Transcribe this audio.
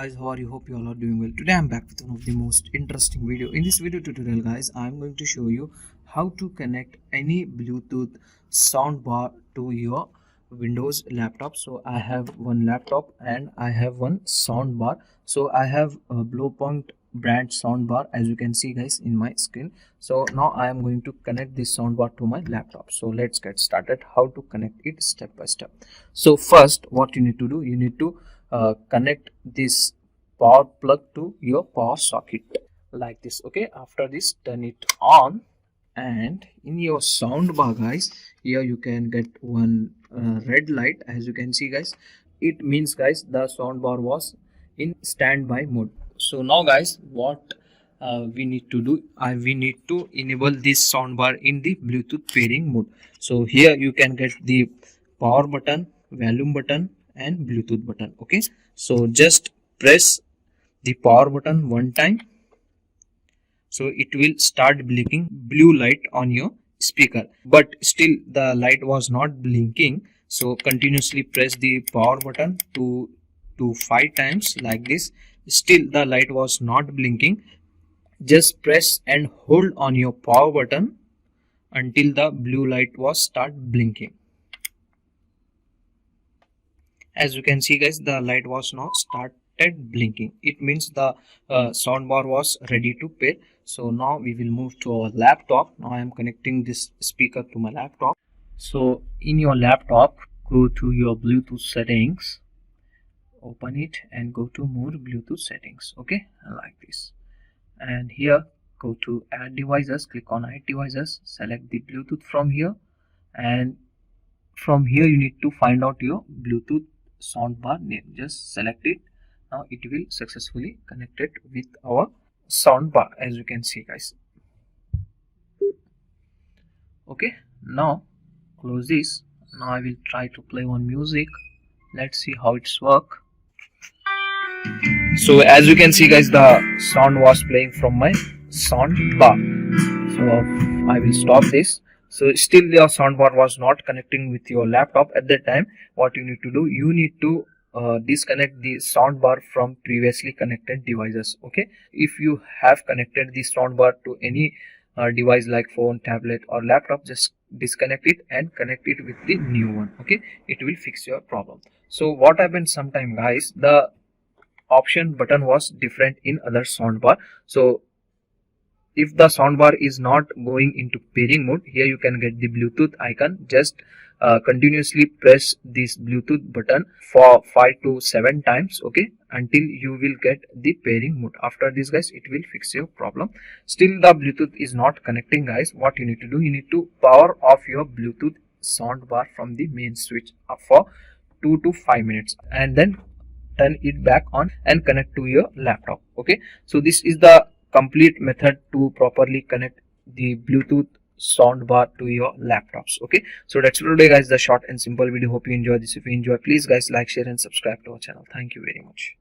guys, how are you? Hope you all are doing well. Today I'm back with one of the most interesting video. In this video tutorial guys, I'm going to show you how to connect any Bluetooth soundbar to your Windows laptop. So I have one laptop and I have one soundbar. So I have a Blowpoint brand soundbar, as you can see guys in my screen. So now I am going to connect this soundbar to my laptop. So let's get started how to connect it step by step. So first what you need to do, you need to connect this power plug to your power socket like this. Okay, after this turn it on, and in your soundbar guys, here you can get one red light. As you can see guys, it means guys the soundbar was in standby mode. So now guys, what we need to do, we need to enable this soundbar in the Bluetooth pairing mode. So here you can get the power button, volume button and Bluetooth button. Okay, so just press the power button one time, so it will start blinking blue light on your speaker, but still the light was not blinking. So continuously press the power button to 5 times like this. Still the light was not blinking. Just press and hold on your power button until the blue light was start blinking. As you can see guys, the light was now started blinking. It means the soundbar was ready to pair. So now we will move to our laptop. Now I am connecting this speaker to my laptop. So in your laptop, go to your Bluetooth settings, open it and go to more Bluetooth settings. Okay, like this, and here go to add devices, click on add devices, select the Bluetooth from here, and from here you need to find out your Bluetooth soundbar name. Just select it. Now it will successfully connect it with our soundbar, as you can see guys. Okay, now close this. Now I will try to play one music. Let's see how it's work. So as you can see guys, the sound was playing from my soundbar. So I will stop this. So still your soundbar was not connecting with your laptop at that time. What you need to do, you need to disconnect the soundbar from previously connected devices. Okay, if you have connected the soundbar to any device like phone, tablet or laptop, just disconnect it and connect it with the new one. Okay, it will fix your problem. So what happened sometime guys, the option button was different in other soundbar. So if the soundbar is not going into pairing mode, here you can get the Bluetooth icon. Just continuously press this Bluetooth button for 5 to 7 times, okay, until you will get the pairing mode. After this guys, it will fix your problem. Still the Bluetooth is not connecting guys. What you need to do, you need to power off your Bluetooth soundbar from the main switch for 2 to 5 minutes and then turn it back on and connect to your laptop. Okay, so this is the complete method to properly connect the Bluetooth soundbar to your laptops. Okay, so that's it today guys, the short and simple video. Hope you enjoy this. If you enjoy, please guys like, share and subscribe to our channel. Thank you very much.